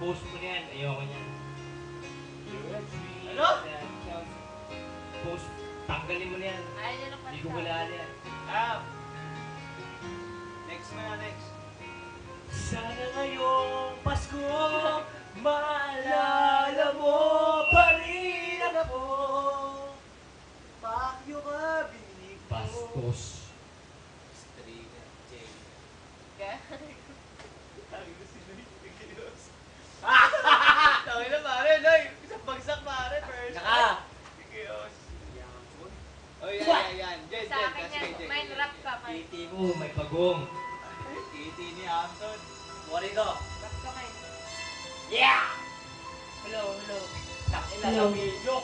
Post mo na yan. Ayoko niyan. Ano? Post. Tanggalin mo na yan. Ayaw niya ng Hindi ko wala na yan. Next mo na, next. Sana ngayong Pasko, maalala mo pa rin ako. Pakyo ka, binig ko. Bastos. Striga, Jay. Kaya? Sabi ko si Noy, bigilos. Tawin na pare, Noy. Isang bagsak pare, first. Naka! Bigilos. Oh, yan. Jen, Sa akin kasi yan, kay Jen. may rap ka pa. Titi mo, may pagong. Titi ni Hamson. Buka rito. Rap ka kayo. Yeah! Hello, hello. Takila sa video.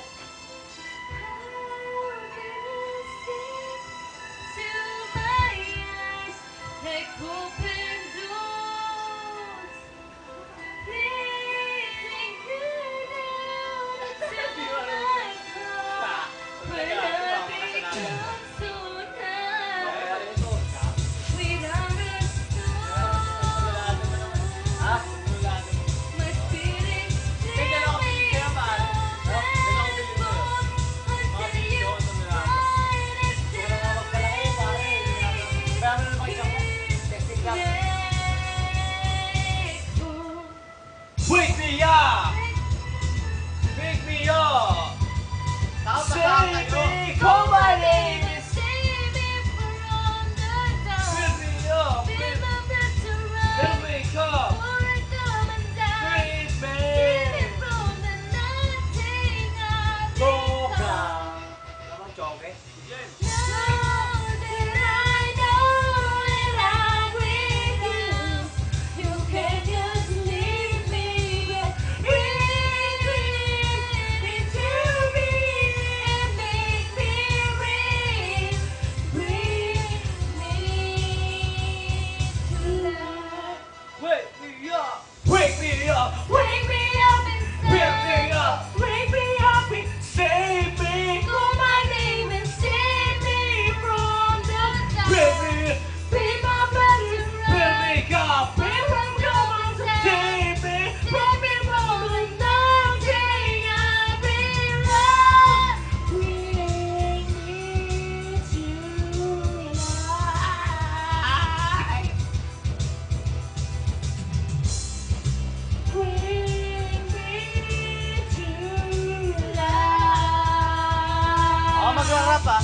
Wake me up! Wake me up! Save me, call my name! Wake me up! Then wake up! Praise me! Choka! Naman choke? Jen. Wake me up! Wake me up! Wake me up! Wake me up! Save me! Wake me up! Then wake up! Save me! Ako mag-rap ah.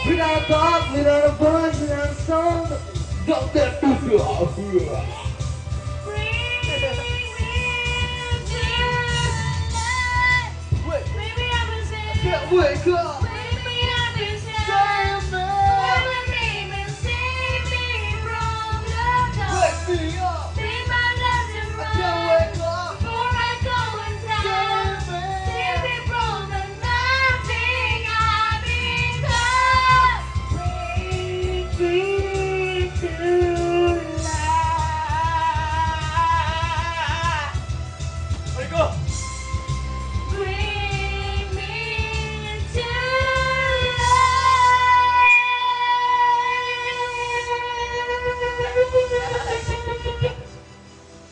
Without a thought, without a voice, without a song, don't get to wake up! Wake me up! I can't wake up! Ay ko!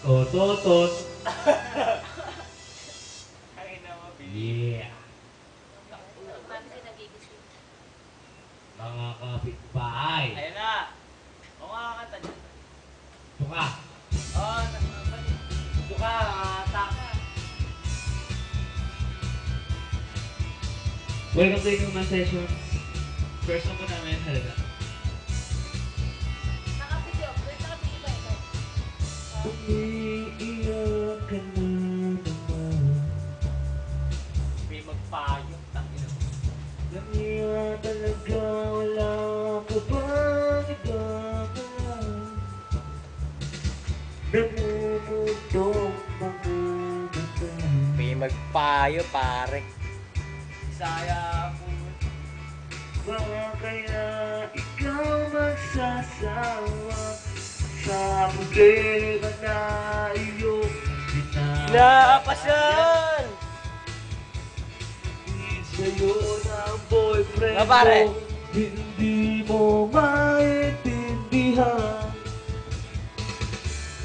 Tototot. Ay na mabili. Yeah. Mga kapitbahay. Ayan na. O makakanta dyan. Ito ka. Oo, Ito ka. Taka. Welcome to Inuman Sessions. First song po namin, halaga. Umiiyak ka na naman. may magpayo. Tangina mo. Namiya talaga, wala ka bang igagawa? Namumutong magpayo, pare. Bisaya po. Baka kaya ikaw magsasawa sa problema na iyong Napasyan! sa'yo ng boyfriend Nga, pare. mo, hindi mo maintindihan.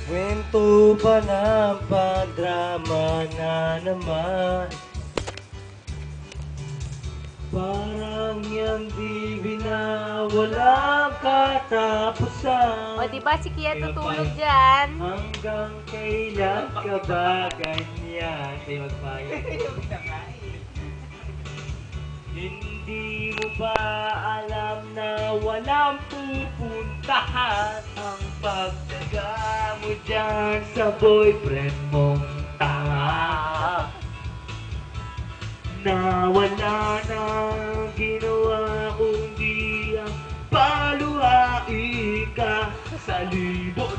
Kwento pa ng padrama na naman. Parang yung bibina, walang katapusan. O, diba si Kia tutulog dyan? Hanggang kailan ka ba ganyan? Kayo magpayo. Hindi mo ba alam na walang pupuntahan ang pagdaga mo dyan sa boyfriend mong tanga? Na wala nang ginawa kundi ang paluhain ka sa libot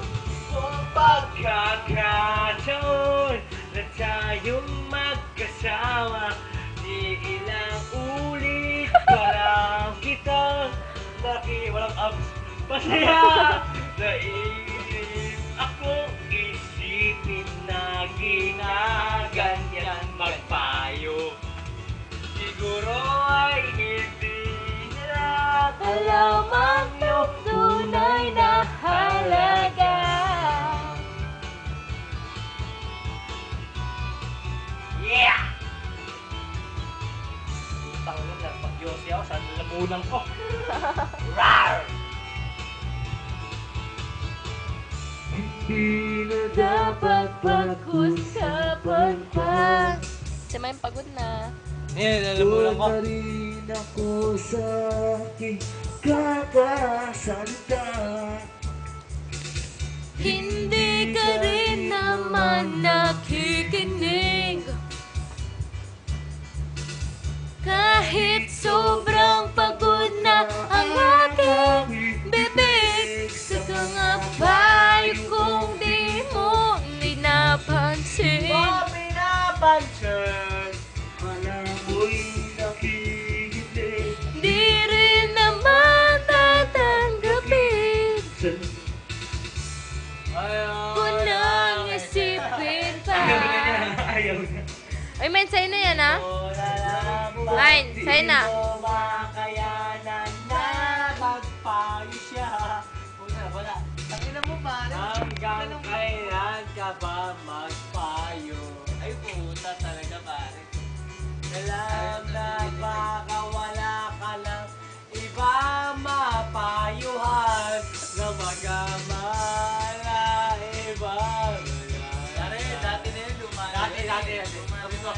mong pagkakataon na tayong magkasama. Di ilang ulit parang kitang walang abs. Masaya! Naisip akong isipin na ginaganyan magpayo. Siguro ay hindi nila Alaman ng tunay na halaga. Yeah! Utang mo na, pag-yosi ako, saan lamunan ko? Rar! Hindi na Dapat pag-usapan pa. Si May pagod na. Lamunan ko. na rin ako sa aking kakasalita. Hindi ka rin naman nakikinig. Kahit sobrang pagod na ang aking bibig, sa payo kung di mo pinapansin. Pinapansin. Alam mo'y nakikinig. Di rin naman tatanggapin. Kung nang isipin pa. Ayaw na. Ay, men, sa'yo na yan, ha? Line, sa'yo na. Makayanan na magpayo siya. Wala. Tangina mo, pare. Hanggang kailan ka ba magpayo? Ay, puta talaga, pare. Alam na baka wala ka lang ibang mapayuhan na magamala iba. Pare, dati na yun, lumana. Dati. Sabi ko,